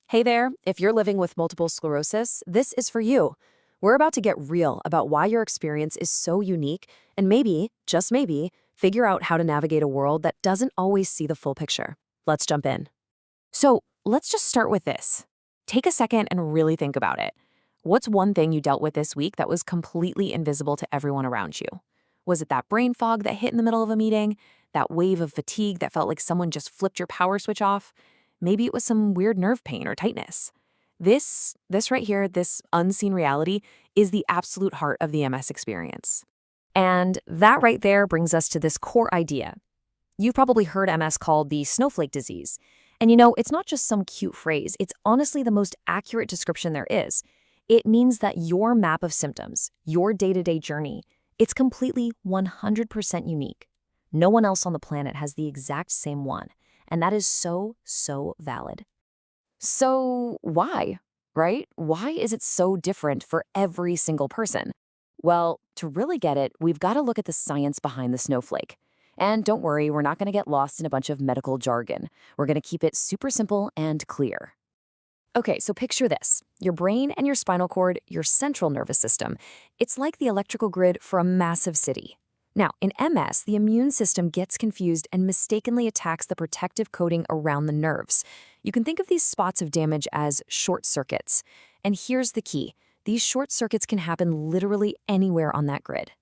Hey there, if you're living with multiple sclerosis, this is for you. We're about to get real about why your experience is so unique and maybe, just maybe, figure out how to navigate a world that doesn't always see the full picture. Let's jump in. So, let's just start with this. Take a second and really think about it. What's one thing you dealt with this week that was completely invisible to everyone around you? Was it that brain fog that hit in the middle of a meeting? That wave of fatigue that felt like someone just flipped your power switch off? Maybe it was some weird nerve pain or tightness. This right here, this unseen reality, is the absolute heart of the MS experience. And that right there brings us to this core idea. You've probably heard MS called the snowflake disease. And it's not just some cute phrase, it's honestly the most accurate description there is. It means that your map of symptoms, your day-to-day journey, it's completely 100% unique. No one else on the planet has the exact same one. And that is so, so valid. So why, right? Why is it so different for every single person? Well, to really get it, we've got to look at the science behind the snowflake. And don't worry, we're not going to get lost in a bunch of medical jargon. We're going to keep it super simple and clear. Okay, so picture this. Your brain and your spinal cord, your central nervous system, it's like the electrical grid for a massive city. Now, in MS, the immune system gets confused and mistakenly attacks the protective coating around the nerves. You can think of these spots of damage as short circuits. And here's the key. These short circuits can happen literally anywhere on that grid.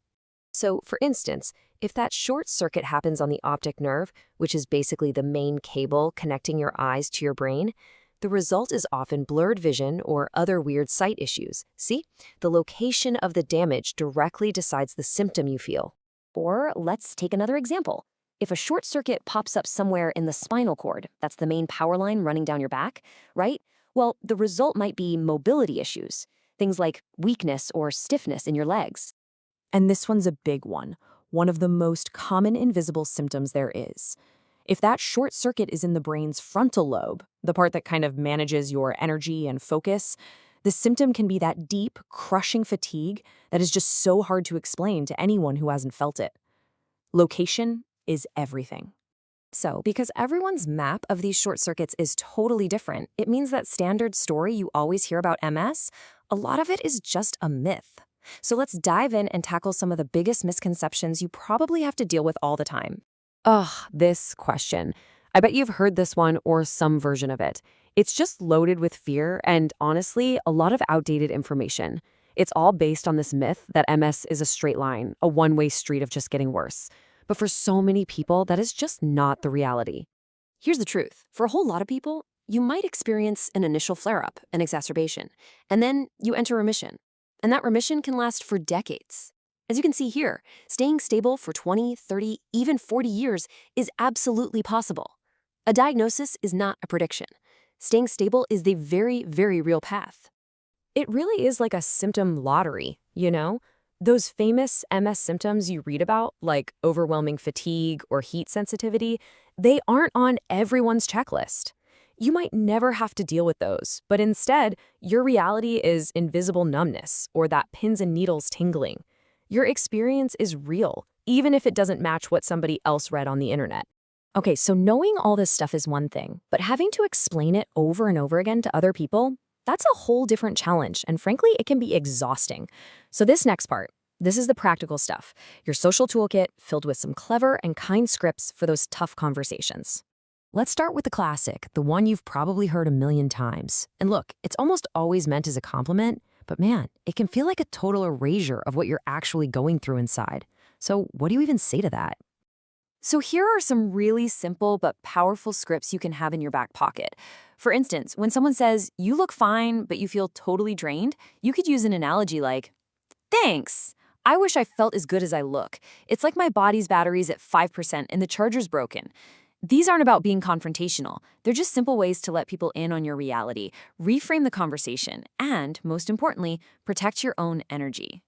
So, for instance, if that short circuit happens on the optic nerve, which is basically the main cable connecting your eyes to your brain, the result is often blurred vision or other weird sight issues. See? The location of the damage directly decides the symptom you feel. Or let's take another example. If a short circuit pops up somewhere in the spinal cord, that's the main power line running down your back, right? Well, the result might be mobility issues, things like weakness or stiffness in your legs. And this one's a big one of the most common invisible symptoms there is. If that short circuit is in the brain's frontal lobe, the part that kind of manages your energy and focus, the symptom can be that deep, crushing fatigue that is just so hard to explain to anyone who hasn't felt it. Location is everything. So, because everyone's map of these short circuits is totally different, it means that standard story you always hear about MS, a lot of it is just a myth. So let's dive in and tackle some of the biggest misconceptions you probably have to deal with all the time. Ugh, this question. I bet you've heard this one or some version of it. It's just loaded with fear and, honestly, a lot of outdated information. It's all based on this myth that MS is a straight line, a one-way street of just getting worse. But for so many people, that is just not the reality. Here's the truth. For a whole lot of people, you might experience an initial flare-up, an exacerbation, and then you enter remission. And that remission can last for decades. As you can see here, staying stable for 20, 30, even 40 years is absolutely possible. A diagnosis is not a prediction. Staying stable is the very, very real path. It really is like a symptom lottery, Those famous MS symptoms you read about, like overwhelming fatigue or heat sensitivity, they aren't on everyone's checklist. You might never have to deal with those, but instead, your reality is invisible numbness or that pins and needles tingling. Your experience is real, even if it doesn't match what somebody else read on the internet. Okay, so knowing all this stuff is one thing, but having to explain it over and over again to other people, that's a whole different challenge, and frankly, it can be exhausting. So this next part, this is the practical stuff, your social toolkit filled with some clever and kind scripts for those tough conversations. Let's start with the classic, the one you've probably heard a million times. And look, it's almost always meant as a compliment, but man, it can feel like a total erasure of what you're actually going through inside. So what do you even say to that? So here are some really simple but powerful scripts you can have in your back pocket. For instance, when someone says, "You look fine, but you feel totally drained," you could use an analogy like, "Thanks. I wish I felt as good as I look. It's like my body's battery's at 5% and the charger's broken." These aren't about being confrontational. They're just simple ways to let people in on your reality, reframe the conversation, and, most importantly, protect your own energy.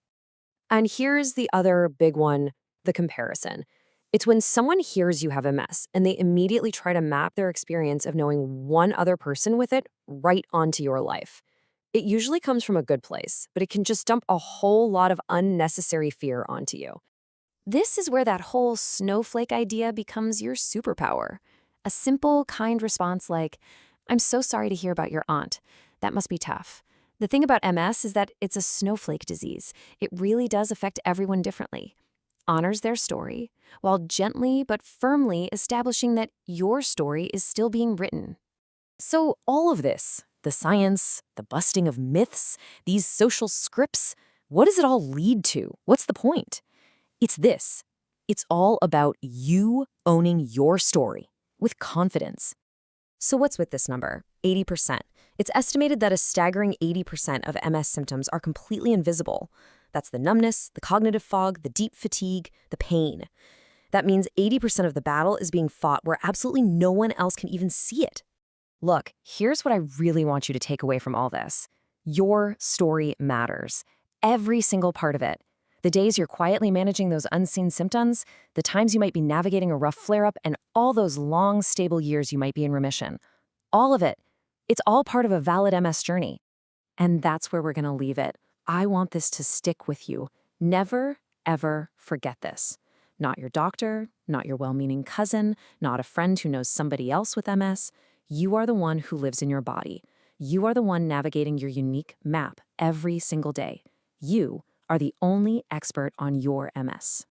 And here's the other big one, the comparison. It's when someone hears you have MS and they immediately try to map their experience of knowing one other person with it right onto your life. It usually comes from a good place, but it can just dump a whole lot of unnecessary fear onto you. This is where that whole snowflake idea becomes your superpower. A simple, kind response like, I'm so sorry to hear about your aunt. That must be tough. The thing about MS is that it's a snowflake disease. It really does affect everyone differently. Honors their story, while gently but firmly establishing that your story is still being written. So all of this, the science, the busting of myths, these social scripts, what does it all lead to? What's the point? It's this. It's all about you owning your story with confidence. So what's with this number? 80%. It's estimated that a staggering 80% of MS symptoms are completely invisible. That's the numbness, the cognitive fog, the deep fatigue, the pain. That means 80% of the battle is being fought where absolutely no one else can even see it. Look, here's what I really want you to take away from all this. Your story matters. Every single part of it. The days you're quietly managing those unseen symptoms, the times you might be navigating a rough flare-up, and all those long, stable years you might be in remission. All of it. It's all part of a valid MS journey. And that's where we're going to leave it. I want this to stick with you. Never, ever forget this. Not your doctor, not your well-meaning cousin, not a friend who knows somebody else with MS. You are the one who lives in your body. You are the one navigating your unique map every single day. You are the only expert on your MS.